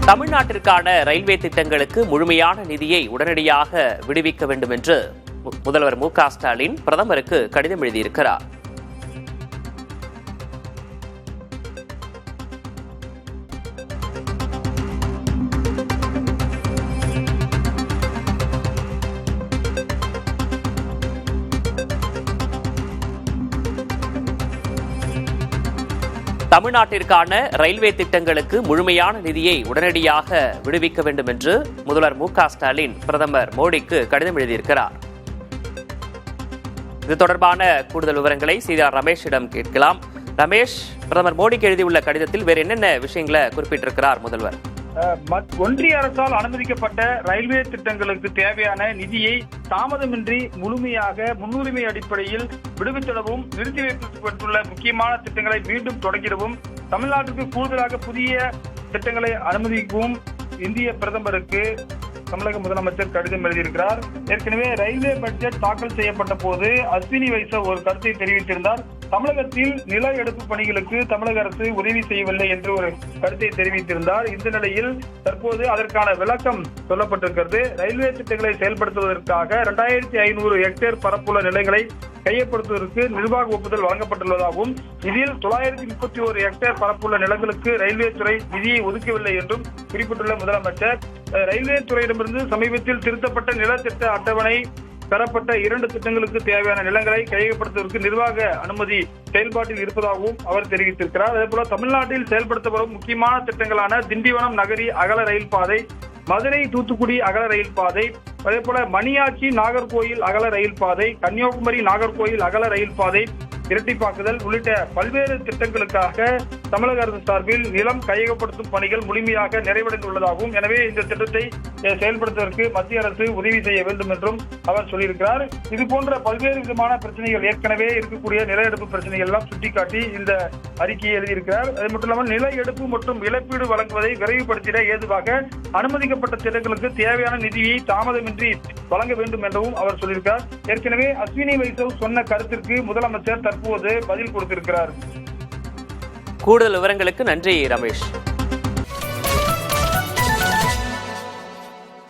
தமிழ்நாட்டிற்கான railway திட்டங்களுக்கு முழுமையான நிதியை உடனடியாக விடுவிக்க வேண்டும் என்று முதல்வர் மு.க.ஸ்டாலின் பிரதமருக்கு கடிதம் எழுதியிருக்கிறார். தமிழ்நாட்டிற்கான ரயில்வே திட்டங்களுக்கு முழுமையான நிதியை உடனடியாக விடுவிக்க வேண்டும் என்று முதல்வர் மு.க.ஸ்டாலின் பிரதமர் மோடிக்கு கடிதம் எழுதியிருக்கிறார். இது தொடர்பான கூடுதல் விவரங்களை செய்தியாளர் ரமேஷிடம் கேட்கலாம். ரமேஷ், பிரதமர் மோடிக்கு எழுதியுள்ள கடிதத்தில் வேறு என்னென்ன விஷயங்களை குறிப்பிட்டிருக்கிறார் முதல்வர்? ஒன்றிய அரசால் அனுமதிக்கப்பட்ட ரயில்வே திட்டங்களுக்கு தேவையான நிதியை தாமதமின்றி முழுமையாக முன்னுரிமை அடிப்படையில் விடுவித்திடவும், நிறுத்தி வைக்கப்பட்டுள்ள முக்கியமான திட்டங்களை மீண்டும் தொடங்கிடவும், தமிழ்நாட்டிற்கு கூடுதலாக புதிய திட்டங்களை அனுமதிக்கவும் இந்திய பிரதமருக்கு தமிழக முதலமைச்சர் கடிதம் எழுதியிருக்கிறார். ஏற்கனவே ரயில்வே பட்ஜெட் தாக்கல் செய்யப்பட்ட போது அஸ்வினி வைஷ்ணவ் ஒரு கருத்தை தெரிவித்திருந்தார். தமிழகத்தில் நில எடுப்பு பணிகளுக்கு தமிழக அரசு உதவி செய்யவில்லை என்று ஒரு கருத்தை தெரிவித்திருந்தார். இந்த நிலையில் தற்போது அதற்கான விளக்கம் சொல்லப்பட்டிருக்கிறது. ரயில்வே திட்டங்களை செயல்படுத்துவதற்காக 2500 ஹெக்டேர் பரப்புள்ள நிலங்களை கையப்படுத்துவதற்கு நிர்வாக ஒப்புதல் வழங்கப்பட்டுள்ளதாகவும், இதில் 931 ஹெக்டேர் பரப்புள்ள நிலங்களுக்கு ரயில்வே துறை நிதியை ஒதுக்கவில்லை என்றும் குறிப்பிட்டுள்ள முதலமைச்சர், ரயில்வே துறையிடமிருந்து சமீபத்தில் திருத்தப்பட்ட நிலத்திட்ட அட்டவணை பெறப்பட்ட 2 திட்டங்களுக்கு தேவையான நிலங்களை கையகப்படுத்துவதற்கு நிர்வாக அனுமதி செயல்பாட்டில் இருப்பதாகவும் அவர் தெரிவித்திருக்கிறார். அதேபோல தமிழ்நாட்டில் செயல்படுத்தப்படும் முக்கியமான திட்டங்களான திண்டிவனம் நகரி அகல ரயில் பாதை, மதுரை தூத்துக்குடி அகல ரயில் பாதை, அதேபோல மணியாச்சி நாகர்கோயில் அகல ரயில் பாதை, கன்னியாகுமரி நாகர்கோயில் அகல ரயில் பாதை இரட்டிப்பாக்குதல் உள்ளிட்ட பல்வேறு திட்டங்களுக்காக தமிழக அரசு சார்பில் நிலம் கையகப்படுத்தும் பணிகள் முழுமையாக நிறைவடைந்துள்ளதாகவும், எனவே இந்த திட்டத்தை செயல்படுத்துவதற்கு மத்திய அரசு உதவி செய்ய வேண்டும் என்றும் அவர் சொல்லியிருக்கிறார். இது போன்ற பல்வேறு விதமான பிரச்சனைகள், ஏற்கனவே இருக்கக்கூடிய நில எடுப்பு பிரச்சனைகள் எல்லாம் சுட்டிக்காட்டி இந்த அறிக்கையை எழுதியிருக்கிறார். அது மட்டும் இல்லாமல் நில எடுப்பு மற்றும் இழப்பீடு வழங்குவதை விரைவுபடுத்திட ஏதுவாக அனுமதிக்கப்பட்ட திட்டங்களுக்கு தேவையான நிதியை தாமதமின்றி வழங்க வேண்டும் என்றும் அவர் சொல்லியிருக்கிறார். ஏற்கனவே அஸ்வினி வைஷ்ணவ் சொன்ன கருத்திற்கு முதலமைச்சர் தற்போது பதில் கொடுத்திருக்கிறார். கூடுதல் விவரங்களுக்கு நன்றி ரமேஷ்.